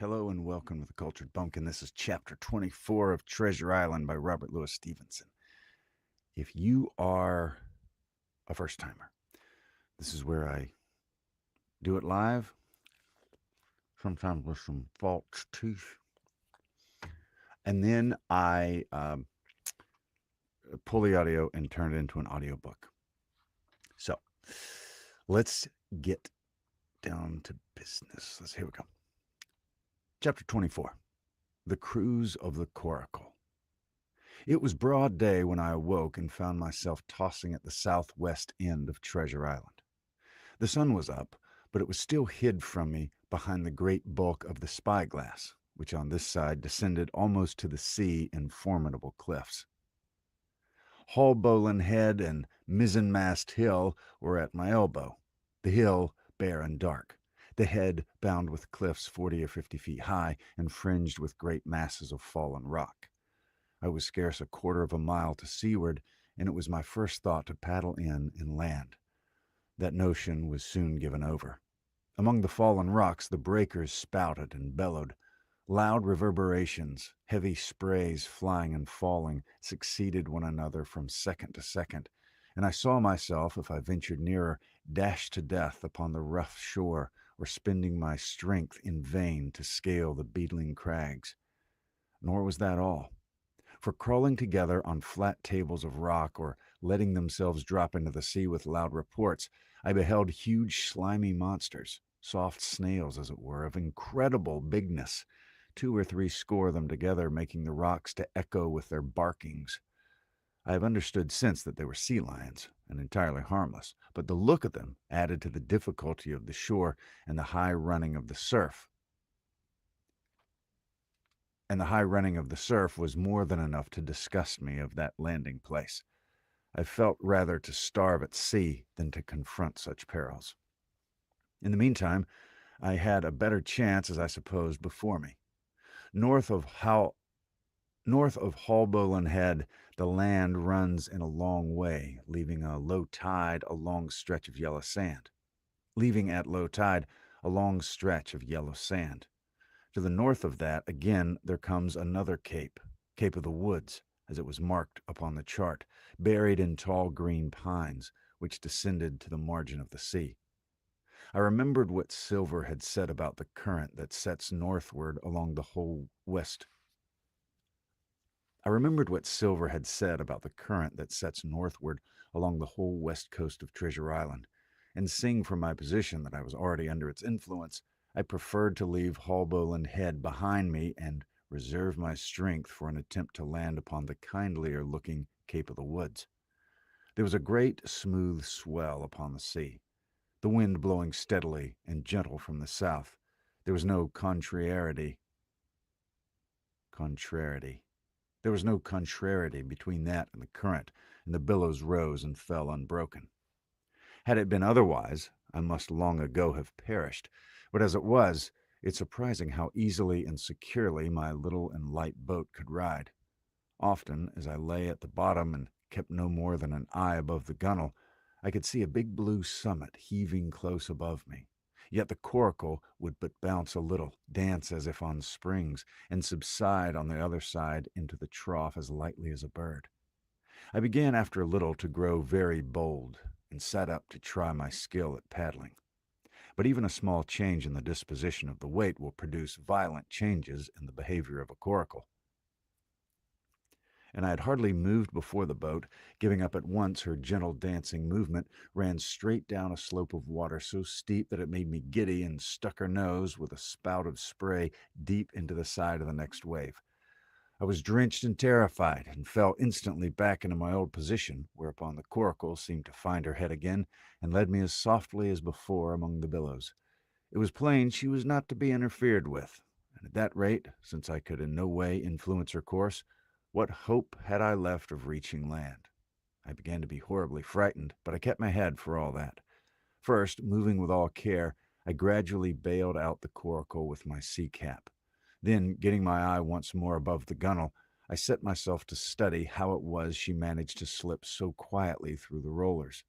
Hello and welcome to The Cultured Bumpkin. This is chapter 24 of Treasure Island by Robert Louis Stevenson. If you are a first timer, this is where I do it live, sometimes with some false teeth, and then I pull the audio and turn it into an audiobook. So let's get down to business. Here we go. Chapter 24 The Cruise of the Coracle. It was broad day when I awoke and found myself tossing at the southwest end of Treasure Island. The sun was up, but it was still hid from me behind the great bulk of the spyglass, which on this side descended almost to the sea in formidable cliffs. Haulbowline Head and Mizzenmast Hill were at my elbow, the hill bare and dark, the head bound with cliffs 40 or 50 feet high and fringed with great masses of fallen rock. I was scarce a quarter of a mile to seaward, and it was my first thought to paddle in and land. That notion was soon given over. Among the fallen rocks, the breakers spouted and bellowed. Loud reverberations, heavy sprays flying and falling, succeeded one another from second to second, and I saw myself, if I ventured nearer, dashed to death upon the rough shore or spending my strength in vain to scale the beetling crags. Nor was that all. For crawling together on flat tables of rock or letting themselves drop into the sea with loud reports, I beheld huge slimy monsters, soft snails as it were, of incredible bigness, 2 or 3 score them together, making the rocks to echo with their barkings. I have understood since that they were sea lions, and entirely harmless, but the look of them added to the difficulty of the shore and the high running of the surf. And the high running of the surf was more than enough to disgust me of that landing place. I felt rather to starve at sea than to confront such perils. In the meantime, I had a better chance, as I supposed, before me. North of Haulbowline Head, the land runs in a long way, leaving at low tide a long stretch of yellow sand. To the north of that, again, there comes another cape, Cape of the Woods, as it was marked upon the chart, buried in tall green pines, which descended to the margin of the sea. I remembered what Silver had said about the current that sets northward along the whole west. I remembered what Silver had said about the current that sets northward along the whole west coast of Treasure Island, and seeing from my position that I was already under its influence, I preferred to leave Haulbowline Head behind me and reserve my strength for an attempt to land upon the kindlier-looking Cape of the Woods. There was a great smooth swell upon the sea, the wind blowing steadily and gentle from the south. There was no contrariety. There was no contrariety between that and the current, and the billows rose and fell unbroken. Had it been otherwise, I must long ago have perished, but as it was, it's surprising how easily and securely my little and light boat could ride. Often, as I lay at the bottom and kept no more than an eye above the gunwale, I could see a big blue summit heaving close above me. Yet the coracle would but bounce a little, dance as if on springs, and subside on the other side into the trough as lightly as a bird. I began after a little to grow very bold, and sat up to try my skill at paddling. But even a small change in the disposition of the weight will produce violent changes in the behavior of a coracle. And I had hardly moved before the boat, giving up at once her gentle dancing movement, ran straight down a slope of water so steep that it made me giddy, and stuck her nose with a spout of spray deep into the side of the next wave. I was drenched and terrified, and fell instantly back into my old position, whereupon the coracle seemed to find her head again, and led me as softly as before among the billows. It was plain she was not to be interfered with, and at that rate, since I could in no way influence her course, what hope had I left of reaching land? I began to be horribly frightened, but I kept my head for all that. First, moving with all care, I gradually bailed out the coracle with my sea cap. Then, getting my eye once more above the gunwale, I set myself to study how it was she managed to slip so quietly through the rollers.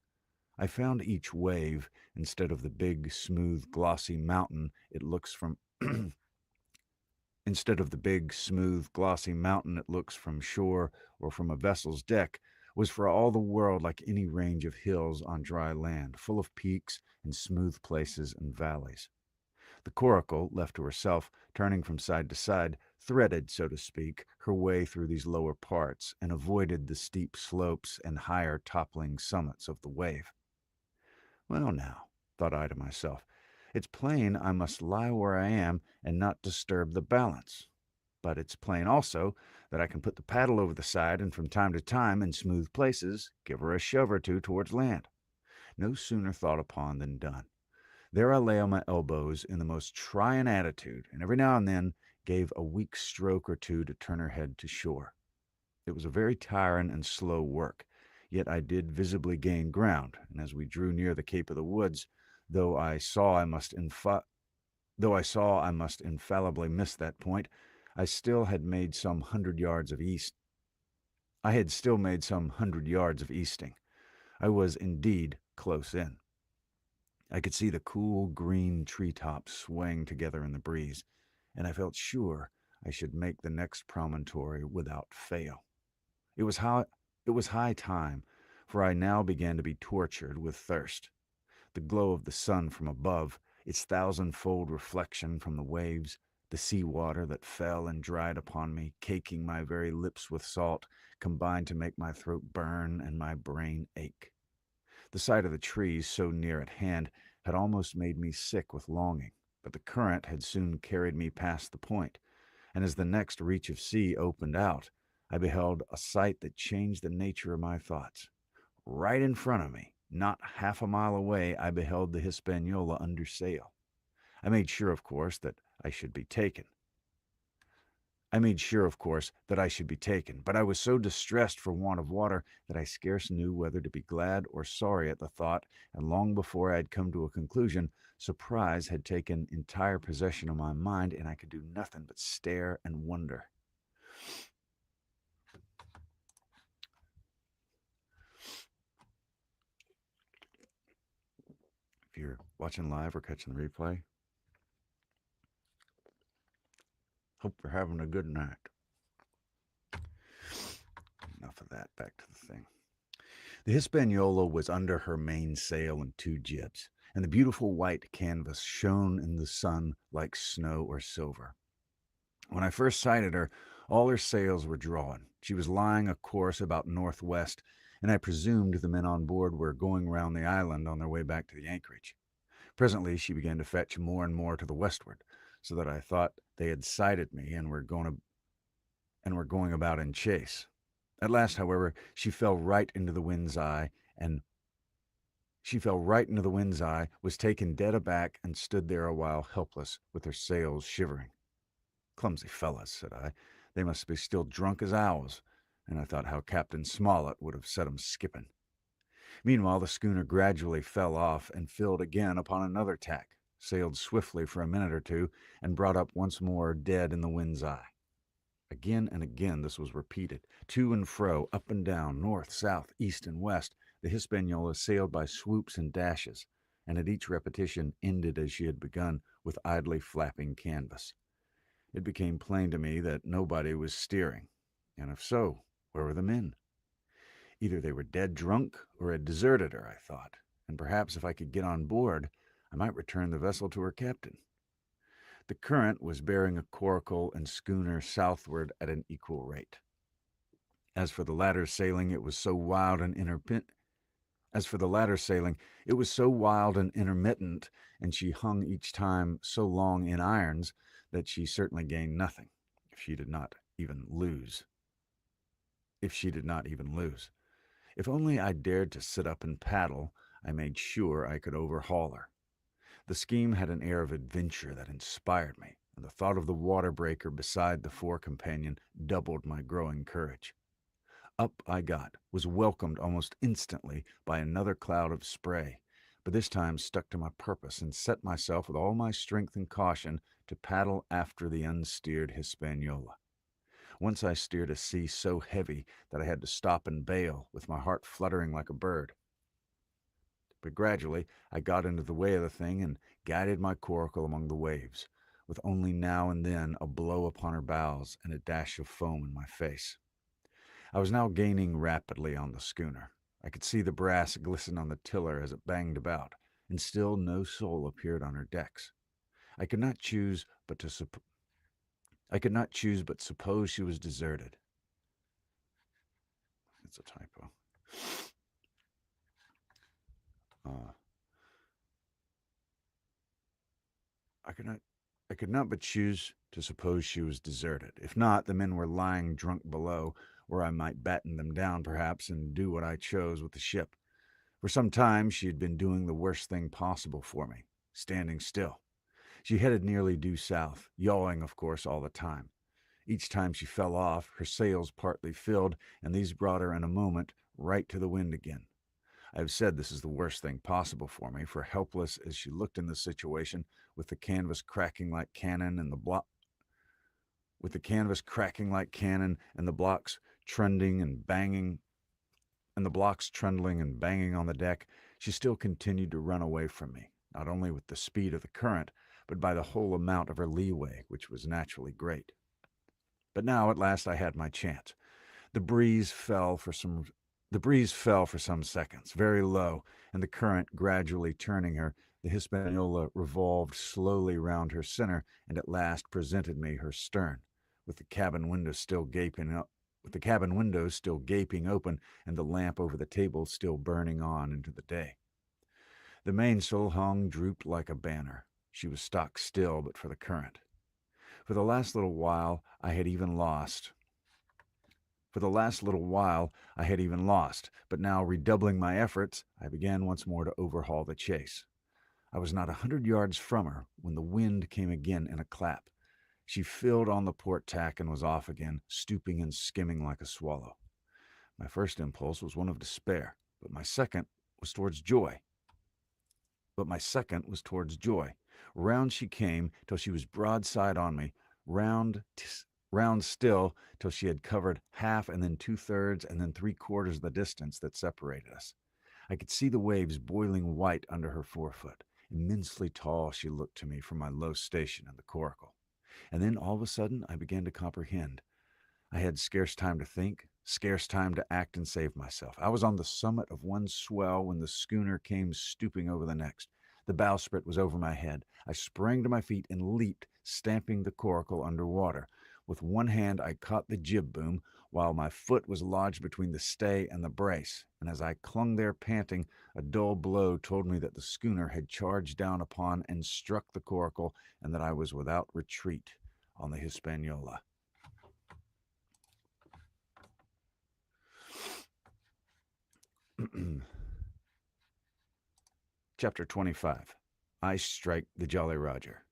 I found each wave, instead of the big, smooth, glossy mountain it looks from instead of the big, smooth, glossy mountain it looks from shore or from a vessel's deck, was for all the world like any range of hills on dry land, full of peaks and smooth places and valleys. The coracle, left to herself, turning from side to side, threaded, so to speak, her way through these lower parts and avoided the steep slopes and higher toppling summits of the wave. Well, now, thought I to myself, it's plain I must lie where I am and not disturb the balance. But it's plain also that I can put the paddle over the side and from time to time, in smooth places, give her a shove or two towards land. No sooner thought upon than done. There I lay on my elbows in the most trying attitude, and every now and then gave a weak stroke or two to turn her head to shore. It was a very tiring and slow work, yet I did visibly gain ground, and as we drew near the Cape of the Woods, though I saw I must infallibly miss that point, I still had made some 100 yards of east. I had still made some 100 yards of easting. I was indeed close in. I could see the cool green treetops swaying together in the breeze, and I felt sure I should make the next promontory without fail. It was high time, for I now began to be tortured with thirst. The glow of the sun from above, its thousand-fold reflection from the waves, the sea water that fell and dried upon me, caking my very lips with salt, combined to make my throat burn and my brain ache. The sight of the trees, so near at hand, had almost made me sick with longing, but the current had soon carried me past the point, and as the next reach of sea opened out, I beheld a sight that changed the nature of my thoughts. Right in front of me, not half a mile away, I beheld the Hispaniola under sail. I made sure, of course, that I should be taken. But I was so distressed for want of water that I scarce knew whether to be glad or sorry at the thought, and long before I had come to a conclusion, surprise had taken entire possession of my mind, and I could do nothing but stare and wonder. If you're watching live or catching the replay, hope you're having a good night. Enough of that, back to the thing. The Hispaniola was under her mainsail and two jibs, and the beautiful white canvas shone in the sun like snow or silver. When I first sighted her, all her sails were drawn. She was lying a course about northwest, and I presumed the men on board were going round the island on their way back to the anchorage. Presently she began to fetch more and more to the westward, so that I thought they had sighted me and were going about in chase. At last, however, she fell right into the wind's eye, was taken dead aback, and stood there a while helpless, with her sails shivering. Clumsy fellows, said I. They must be still drunk as owls, and I thought how Captain Smollett would have set 'em skipping. Meanwhile, the schooner gradually fell off and filled again upon another tack, sailed swiftly for a minute or two, and brought up once more dead in the wind's eye. Again and again this was repeated. To and fro, up and down, north, south, east, and west, the Hispaniola sailed by swoops and dashes, and at each repetition ended as she had begun, with idly flapping canvas. It became plain to me that nobody was steering, and if so, where were the men? Either they were dead drunk or had deserted her, I thought, and perhaps if I could get on board, I might return the vessel to her captain. The current was bearing a coracle and schooner southward at an equal rate. As for the latter's sailing, it was so wild and intermittent, and she hung each time so long in irons, that she certainly gained nothing, if she did not even lose. If only I dared to sit up and paddle, I made sure I could overhaul her. The scheme had an air of adventure that inspired me, and the thought of the water breaker beside the fore companion doubled my growing courage. Up I got, was welcomed almost instantly by another cloud of spray, but this time stuck to my purpose and set myself with all my strength and caution to paddle after the unsteered Hispaniola. Once I steered a sea so heavy that I had to stop and bail, with my heart fluttering like a bird. But gradually I got into the way of the thing and guided my coracle among the waves, with only now and then a blow upon her bows and a dash of foam in my face. I was now gaining rapidly on the schooner. I could see the brass glisten on the tiller as it banged about, and still no soul appeared on her decks. I could not choose but to suppose she was deserted. It's a typo. Uh, I could not I could not but choose to suppose she was deserted. If not, the men were lying drunk below, where I might batten them down, perhaps, and do what I chose with the ship. For some time she had been doing the worst thing possible for me, standing still. She headed nearly due south, yawing, of course, all the time. Each time she fell off, her sails partly filled, and these brought her in a moment right to the wind again. I have said this is the worst thing possible for me, for helpless as she looked in this situation, with the canvas cracking like cannon and the blocks trundling and banging on the deck, she still continued to run away from me, not only with the speed of the current, but by the whole amount of her leeway, which was naturally great. But now at last I had my chance. The breeze fell for some seconds, very low, and the current gradually turning her, the Hispaniola revolved slowly round her center, and at last presented me her stern, with the cabin windows still gaping open, and the lamp over the table still burning on into the day. The mainsail hung drooped like a banner. She was stock still but for the current. For the last little while I had even lost, but now redoubling my efforts, I began once more to overhaul the chase. I was not 100 yards from her when the wind came again in a clap. She filled on the port tack and was off again, stooping and skimming like a swallow. My first impulse was one of despair, but my second was towards joy. Round she came till she was broadside on me, round still till she had covered half and then 2/3 and then 3/4 of the distance that separated us. I could see the waves boiling white under her forefoot. Immensely tall she looked to me from my low station in the coracle. And then all of a sudden I began to comprehend. I had scarce time to think, scarce time to act and save myself. I was on the summit of one swell when the schooner came stooping over the next. The bowsprit was over my head. I sprang to my feet and leaped, stamping the coracle under water. With one hand I caught the jib boom, while my foot was lodged between the stay and the brace, and as I clung there panting, a dull blow told me that the schooner had charged down upon and struck the coracle, and that I was without retreat on the Hispaniola. Chapter 25. I Strike the Jolly Roger.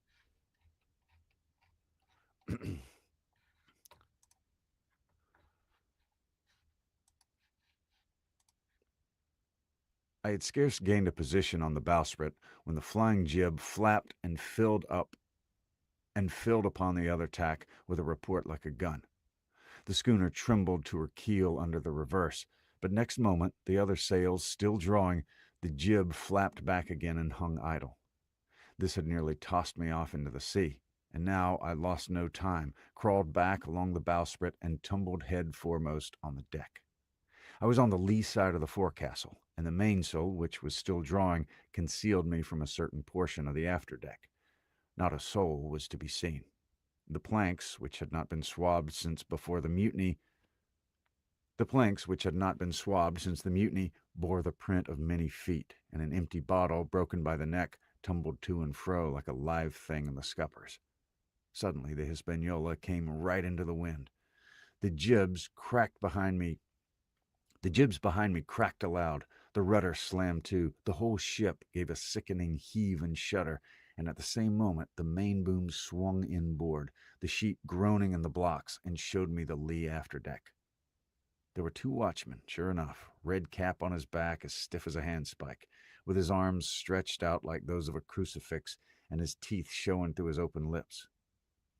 I had scarce gained a position on the bowsprit when the flying jib flapped and filled upon the other tack with a report like a gun. The schooner trembled to her keel under the reverse, but next moment, the other sails still drawing, the jib flapped back again and hung idle. This had nearly tossed me off into the sea, and now I lost no time, crawled back along the bowsprit, and tumbled head foremost on the deck. I was on the lee side of the forecastle, and the mainsail, which was still drawing, concealed me from a certain portion of the afterdeck. Not a soul was to be seen. The planks, which had not been swabbed since the mutiny, bore the print of many feet, and an empty bottle, broken by the neck, tumbled to and fro like a live thing in the scuppers. Suddenly the Hispaniola came right into the wind. The jibs behind me cracked aloud. The rudder slammed to. The whole ship gave a sickening heave and shudder, and at the same moment the main boom swung inboard, the sheet groaning in the blocks, and showed me the lee afterdeck. There were 2 watchmen, sure enough, red cap on his back as stiff as a handspike, with his arms stretched out like those of a crucifix, and his teeth showing through his open lips.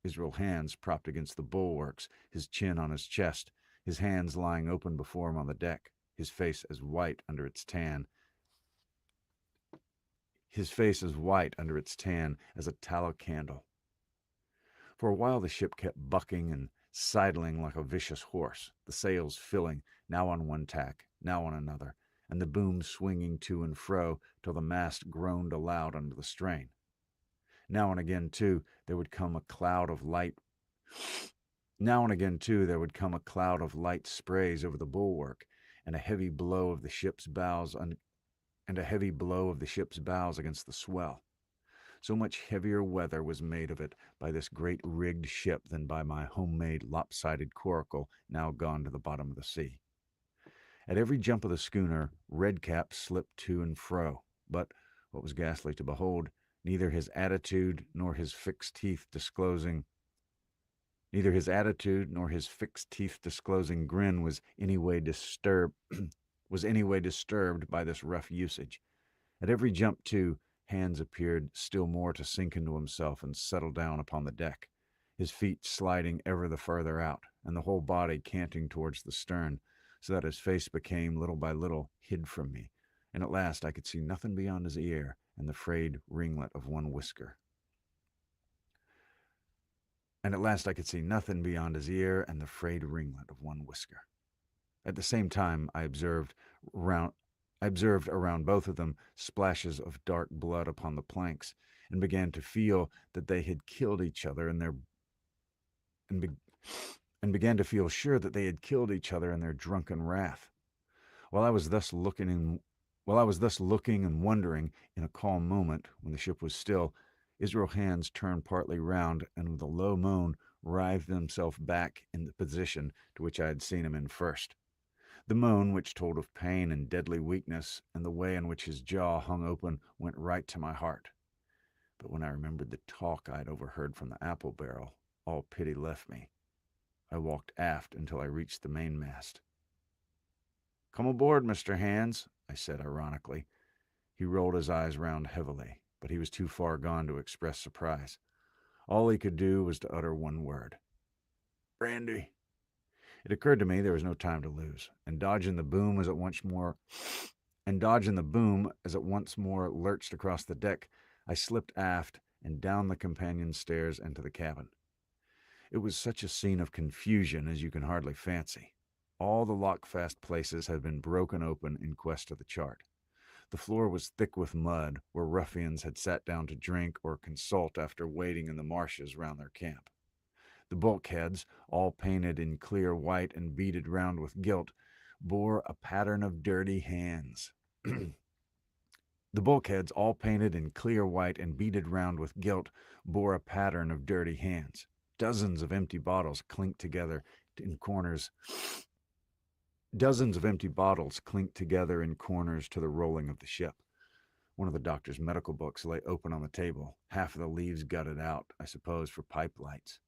His real hands propped against the bulwarks, his chin on his chest, his hands lying open before him on the deck, his face as white under its tan as a tallow candle. For a while the ship kept bucking and sidling like a vicious horse, the sails filling, now on one tack, now on another, and the boom swinging to and fro till the mast groaned aloud under the strain. Now and again, too, there would come a cloud of light. Now and again, too, there would come a cloud of light sprays over the bulwark, and a heavy blow of the ship's bows against the swell. So much heavier weather was made of it by this great rigged ship than by my homemade lopsided coracle now gone to the bottom of the sea. At every jump of the schooner, Redcap slipped to and fro, but, what was ghastly to behold, neither his attitude nor his fixed teeth disclosing grin was any way disturbed by this rough usage. At every jump, too, Hands appeared still more to sink into himself and settle down upon the deck, his feet sliding ever the further out, and the whole body canting towards the stern, so that his face became, little by little, hid from me, and at last I could see nothing beyond his ear and the frayed ringlet of one whisker. At the same time, I observed around both of them splashes of dark blood upon the planks, and began to feel that they had killed each other in their and began to feel sure that they had killed each other in their drunken wrath. While I was thus looking and wondering, in a calm moment, when the ship was still, Israel Hands turned partly round, and with a low moan writhed himself back in the position to which I had seen him in first. The moan, which told of pain and deadly weakness, and the way in which his jaw hung open, went right to my heart. But when I remembered the talk I had overheard from the apple barrel, all pity left me. I walked aft until I reached the mainmast. "Come aboard, Mr. Hands," I said ironically. He rolled his eyes round heavily, but he was too far gone to express surprise. All he could do was to utter one word: "Brandy." It occurred to me there was no time to lose, and dodging the boom as it once more lurched across the deck, I slipped aft and down the companion stairs into the cabin. It was such a scene of confusion as you can hardly fancy. All the lock-fast places had been broken open in quest of the chart. The floor was thick with mud, where ruffians had sat down to drink or consult after wading in the marshes round their camp. The bulkheads, all painted in clear white and beaded round with gilt, bore a pattern of dirty hands. Dozens of empty bottles clinked together in corners to the rolling of the ship. One of the doctor's medical books lay open on the table, half of the leaves gutted out, I suppose, for pipe lights.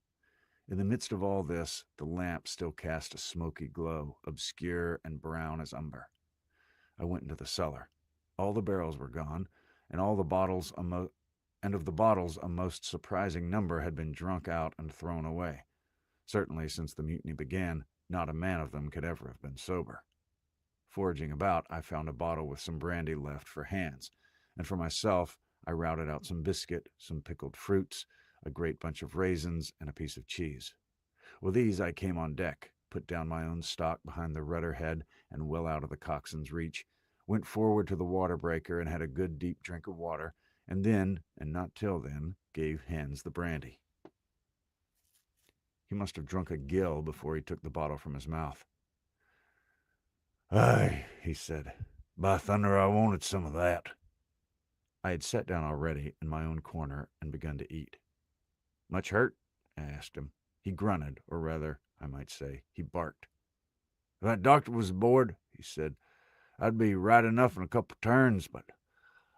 In the midst of all this, the lamp still cast a smoky glow, obscure and brown as umber. I went into the cellar. All the barrels were gone, and of the bottles a most surprising number had been drunk out and thrown away. Certainly, since the mutiny began, not a man of them could ever have been sober. Foraging about, I found a bottle with some brandy left for Hands, and for myself I routed out some biscuit, some pickled fruits, a great bunch of raisins, and a piece of cheese. With these I came on deck, put down my own stock behind the rudder head and well out of the coxswain's reach, went forward to the water breaker and had a good deep drink of water, and then, and not till then, gave Hands the brandy. He must have drunk a gill before he took the bottle from his mouth. "Aye," he said. "By thunder, I wanted some of that." I had sat down already in my own corner and begun to eat. "Much hurt?" I asked him. He grunted, or rather, I might say, he barked. "If that doctor was aboard," he said, "I'd be right enough in a couple turns, but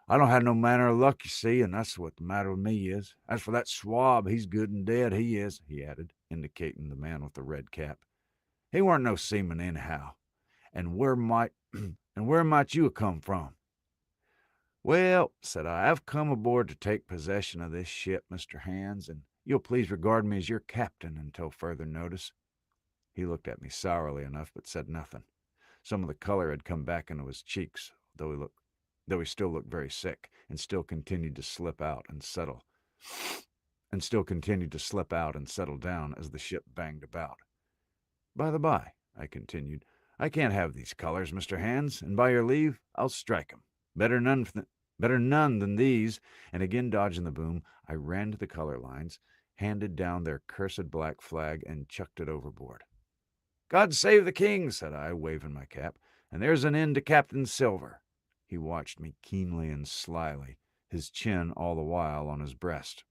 I don't have no manner of luck, you see, and that's what the matter with me is. As for that swab, he's good and dead, he is," he added, indicating the man with the red cap. "He weren't no seaman anyhow. And where might you have come from?" "Well," said I, "I've come aboard to take possession of this ship, Mr. Hands, and you'll please regard me as your captain until further notice." He looked at me sourly enough, but said nothing. Some of the color had come back into his cheeks, though he still looked very sick, and still continued to slip out and settle. and still continued to slip out and settle down as the ship banged about. By the by, I continued, I can't have these colors, Mr. Hands, and by your leave, I'll strike 'em. Better none than these. And again dodging the boom, I ran to the color lines, handed down their cursed black flag, and chucked it overboard. God save the king, said I, waving my cap, and there's an end to Captain Silver. He watched me keenly and slyly, his chin all the while on his breast.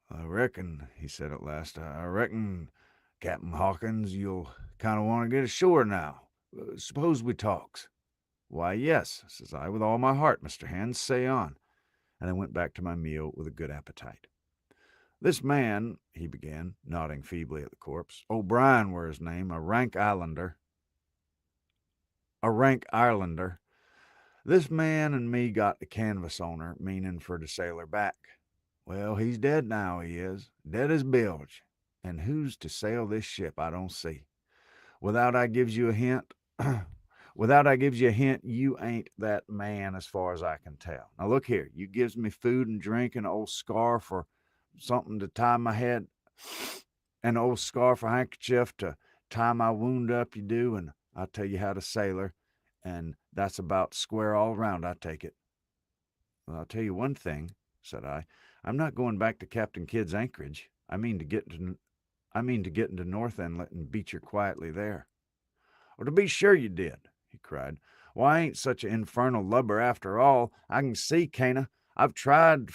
I reckon, he said at last, I reckon, Captain Hawkins, you'll kind of want to get ashore now. Suppose we talks. Why, yes, says I, with all my heart, Mr. Hands, say on. And I went back to my meal with a good appetite. This man, he began, nodding feebly at the corpse, O'Brien were his name, a rank Islander. This man and me got the canvas on her, meaning for to sail her back. Well, he's dead now, he is, dead as bilge. And who's to sail this ship, I don't see. Without I gives you a hint, you ain't that man as far as I can tell. Now look here, you gives me food and drink and an old scarf or something to tie my head, an old scarf or handkerchief to tie my wound up, you do, and I'll tell you how to sail her, and that's about square all round, I take it. Well, I'll tell you one thing, said I. I'm not going back to Captain Kidd's anchorage. I mean to get into North Inlet and beat you quietly there. Well, to be sure you did, he cried. Why, I ain't such an infernal lubber after all. I can see, Cana. I've tried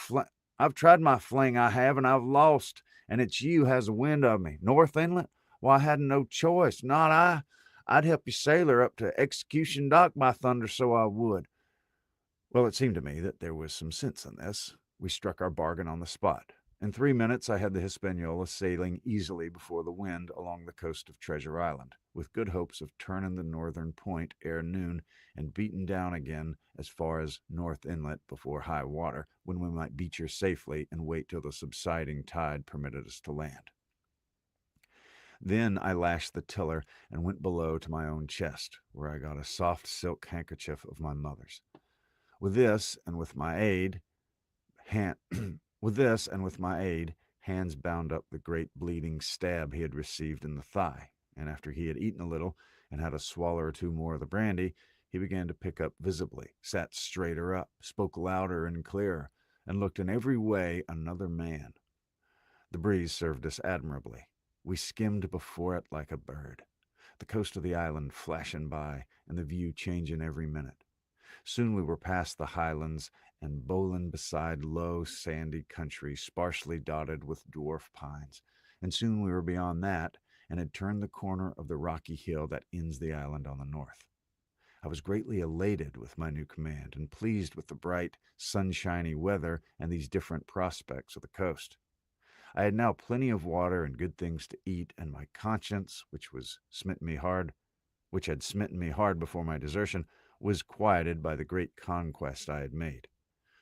my fling, I have, and I've lost, and it's you has a wind of me. North Inlet? Why, I hadn't no choice, not I. I'd help you sail her up to Execution Dock, by thunder, so I would. Well, it seemed to me that there was some sense in this. We struck our bargain on the spot. In 3 minutes, I had the Hispaniola sailing easily before the wind along the coast of Treasure Island, with good hopes of turning the northern point ere noon and beaten down again as far as North Inlet before high water, when we might beach her safely and wait till the subsiding tide permitted us to land. Then I lashed the tiller and went below to my own chest, where I got a soft silk handkerchief of my mother's. With this, and with my aid, Hands bound up the great bleeding stab he had received in the thigh, and after he had eaten a little and had a swallow or two more of the brandy, he began to pick up visibly, sat straighter up, spoke louder and clearer, and looked in every way another man. The breeze served us admirably. We skimmed before it like a bird, the coast of the island flashing by, and the view changing every minute. Soon we were past the highlands and bowling beside low, sandy country sparsely dotted with dwarf pines, and soon we were beyond that and had turned the corner of the rocky hill that ends the island on the north. I was greatly elated with my new command and pleased with the bright, sunshiny weather and these different prospects of the coast. I had now plenty of water and good things to eat, and my conscience, which had smitten me hard before my desertion, was quieted by the great conquest I had made.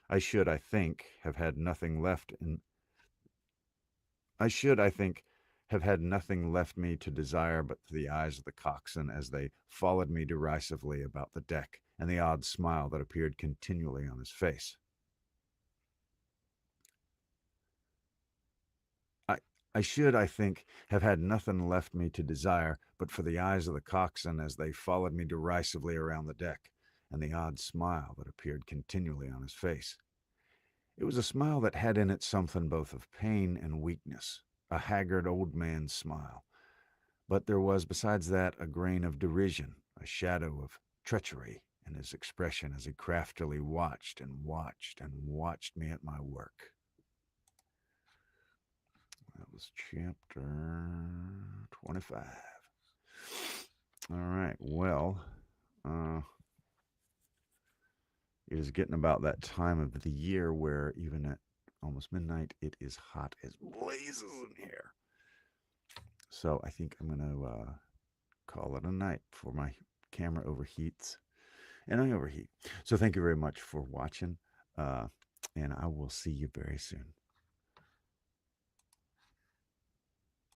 I should, I think, have had nothing left me to desire but the eyes of the coxswain as they followed me derisively about the deck, and the odd smile that appeared continually on his face. I should, I think, have had nothing left me to desire but for the eyes of the coxswain as they followed me derisively around the deck, and the odd smile that appeared continually on his face. It was a smile that had in it something both of pain and weakness, a haggard old man's smile. But there was, besides that, a grain of derision, a shadow of treachery in his expression as he craftily watched and watched and watched me at my work. That was chapter 25. All right, well, it is getting about that time of the year where even at almost midnight, it is hot as blazes in here. So I think I'm going to call it a night before my camera overheats. And I overheat. So thank you very much for watching. And I will see you very soon.